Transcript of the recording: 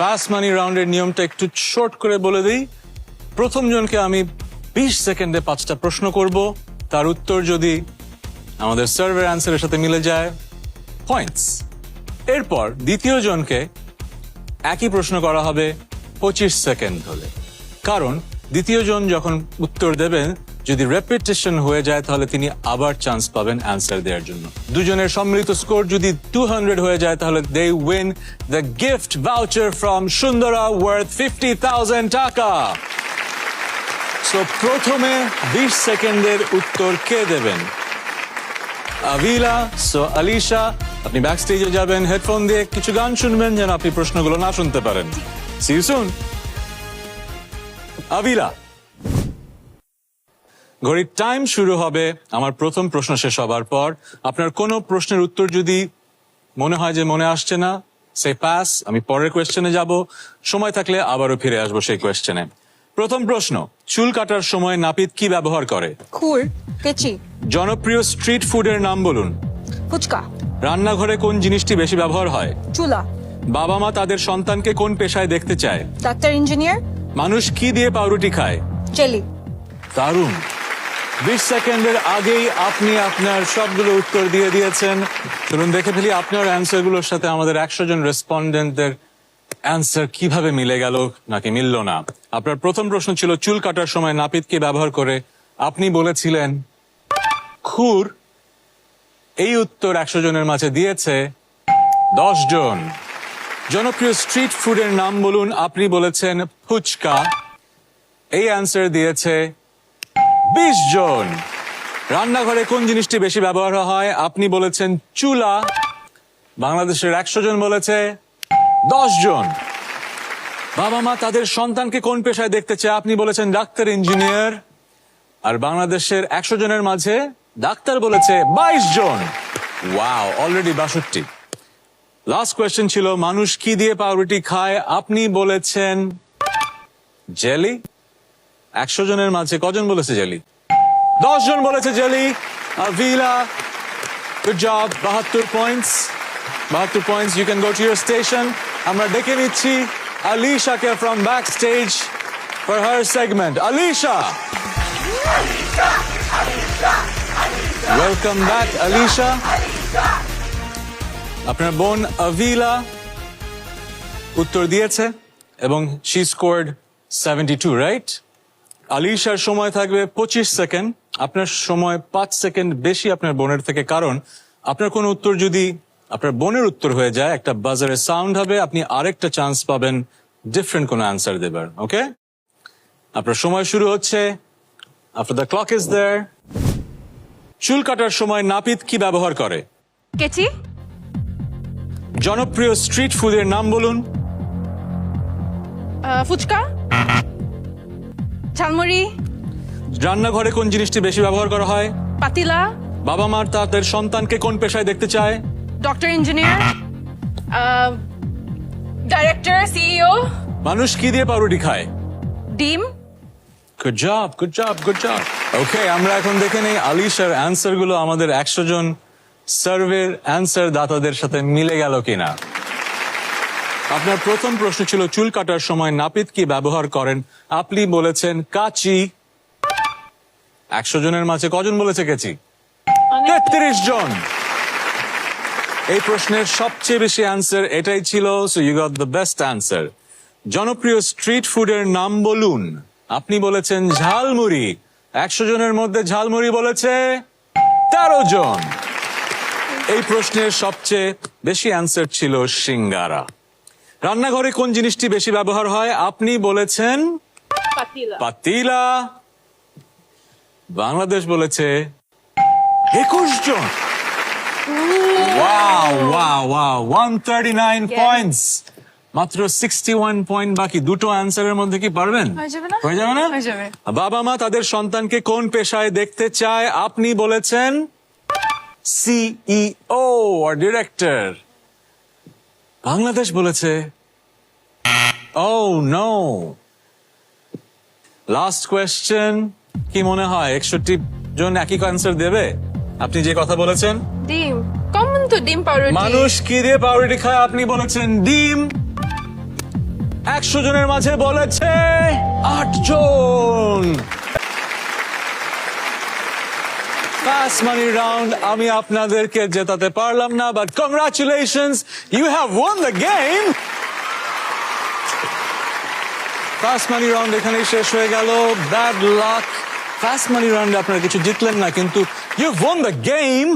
Fast মানি রাউন্ডের নিয়মটা একটু শর্ট করে বলে দিই। প্রথম জনকে আমি 20 সেকেন্ডে 5টা প্রশ্ন করব, তার উত্তর যদি আমাদের সার্ভের অ্যান্সারের সাথে মিলে যায়, পয়েন্টস। এরপর দ্বিতীয় জনকে একই প্রশ্ন করা হবে 25 সেকেন্ড ধরে, কারণ দ্বিতীয় জন যখন উত্তর দেবেন যদি রেপিটেশন হয়ে যায় তাহলে তিনি আবার চান্স পাবেন অ্যান্সার দেওয়ার জন্য। দুজনের সম্মিলিত স্কোর যদি 200 হয়ে যায় তাহলে they win the gift voucher from Sundara worth 50,000 টাকা। সো প্রথমে 20 সেকেন্ডের উত্তর কে দেবেন? আভিলা। সো আলিশা, আপনি ব্যাক স্টেজে যাবেন, হেডফোন দিয়ে কিছু গান শুনবেন যেন আপনি প্রশ্নগুলো না শুনতে পারেন। See you soon. আভিলা, ঘড়ির টাইম শুরু হবে আমার প্রথম প্রশ্ন শেষ হবার পর। আপনার কোনো প্রশ্নের উত্তর যদি মনে হয় যে মনে আসছে না, সে পাস, আমি পরের কোয়েশ্চেনে যাব। সময় থাকলে আবারও ফিরে আসবো সেই কোয়েশ্চেনে। প্রথম প্রশ্ন, চুল কাটার সময় নাপিত কি ব্যবহার করে? খুর, কেচি, জনপ্রিয় স্ট্রিট ফুডের নাম বলুন। ফুচকা, রান্নাঘরে কোন জিনিসটি বেশি ব্যবহার হয়? চুলা, বাবা মা তাদের সন্তানকে কোন পেশায় দেখতে চায়? ডাক্তার, ইঞ্জিনিয়ার, মানুষ কি দিয়ে পাউরুটি খায়? জেলি। দারুণ। 20 সেকেন্ডের আগেই আপনি আপনার সবগুলো উত্তর দিয়ে দিয়েছেন। চলুন দেখে ফেলি আপনার অ্যান্সার গুলোর সাথে আমাদের 100 জন রেসপন্ডেন্টদের অ্যান্সার কিভাবে মিলে গেল নাকি মিলল না। আপনার প্রথম প্রশ্ন ছিল চুল কাটার সময় নাপিত কি ব্যবহার করে? আপনি বলেছিলেন খুর। এই উত্তর 100 জনের মাঝে দিয়েছে 10 জন। জনপ্রিয় স্ট্রিট ফুডের নাম বলুন। আপনি বলেছেন ফুচকা। এই অ্যান্সার দিয়েছে 20 জন। রান্নাঘরে কোন জিনিসটি বেশি ব্যবহার হয়? আপনি বলেছেন চুলা। বাংলাদেশের 100 জন বলেছে 10 জন। বাবা মা তাদের সন্তানকে কোন পেশায় দেখতে চায়? আপনি বলেছেন ডাক্তার, ইঞ্জিনিয়ার। আর বাংলাদেশের 100 জনের মাঝে ডাক্তার বলেছে 22 জন। Wow, already 62। লাস্ট কোয়েশ্চেন ছিল মানুষ কি দিয়ে পাউরুটি খায়? আপনি বলেছেন জেলি। 100 জনের মাঝে কজন বলেছে জেলি? 10 জন বলেছে jelly. Avila, good job. 72 points. 72 points. You can go to your station. আমরা ডেকে নিচ্ছি আলিশাকে from back stage for her segment. Alisha, welcome back. Alisha, আপনার বোন আভিলা উত্তর দিয়েছে এবং শি স্কোর্ড 72, রাইট? আলিশার সময় থাকবে 25 সেকেন্ড। আপনার সময় 5 সেকেন্ড বেশি আপনার বোনের থেকে, কারণ আপনার কোন উত্তর যদি আপনার বোনের উত্তর হয়ে যায় একটা বাজারের সাউন্ড হবে, আপনি আরেকটা চান্স পাবেন ডিফারেন্ট কোনো অ্যান্সার দেবার। ওকে, আপনার সময় শুরু হচ্ছে। After the clock is there. চুল কাটার সময় নাপিত কি ব্যবহার করে? কেচি, জনপ্রিয় স্ট্রিট ফুডের নাম বলুন। ফুচকা, ঝালমুড়ি, রান্নাঘরে কোন জিনিসটি বেশি ব্যবহার করা হয়? পাতিলা, বাবা মা তাদের সন্তানকে কোন পেশায় দেখতে চায়? ডক্টর, ইঞ্জিনিয়ার, ডাইরেক্টর, সিইও, মানুষ কি দিয়ে পাউরুটি খায়? ডিম। Good job, good job, good job. Okay, আমরা এখন দেখে নেই আলিশার অ্যান্সার গুলো আমাদের 100 জন সার্ভের অ্যান্সার দাতাদের সাথে মিলে গেল কিনা। আপনার প্রথম প্রশ্ন ছিল চুল কাটার সময় নাপিত কি ব্যবহার করেন? আপনি বলেছেন কাঁচি। 100 জনের মাঝে কজন বলেছে কাঁচি? 33 জন। এই প্রশ্নের সবচেয়ে বেশি অ্যান্সার এটাই ছিল, so you got the best answer. জনপ্রিয় স্ট্রিট ফুডের নাম বলুন। আপনি বলেছেন ঝালমুড়ি। 100 জনের মধ্যে ঝালমুড়ি বলেছে 13 জন। এই প্রশ্নের সবচেয়ে বেশি অ্যান্সার ছিল সিঙ্গারা। রান্নাঘরে কোন জিনিসটি বেশি ব্যবহার হয়? আপনি বলেছেন পাতিলা। পাতিলা। বাংলাদেশ বলেছে 21 জন। Wow wow wow, 139 points. মাত্র 61 পয়েন্ট বাকি। দুটো অ্যান্সারের মধ্যে কি পারবেন? হয়ে যাবে না? হয়ে যাবে না? হয়ে যাবে। বাবা মা তাদের সন্তানকে কোন পেশায় দেখতে চায়? আপনি বলেছেন সিইও আর ডিরেক্টর। বাংলাদেশ বলেছে ও নো। লাস্ট কোয়েশ্চেন, কি মনে হয় 61 জন একই অ্যান্সার দেবে? আপনি যে কথা বলেছেন ডিম, কমন তো ডিম পাউরুটি। মানুষ কি দিয়ে পাউরুটি খায়? আপনি বলেছেন ডিম। 100 জনের মাঝে বলেছে 8 জন। ফাস্ট মানি রাউন্ড আমি আপনাদেরকে জেতাতে পারলাম না, but congratulations, you have won the game. Fast money round এখানেই শেষ হয়ে গেল। ব্যাড লাক, ফাস্ট মানি রাউন্ডে আপনারা কিছু জিতলেন না, কিন্তু ইউ ওয়ান দ্য গেম।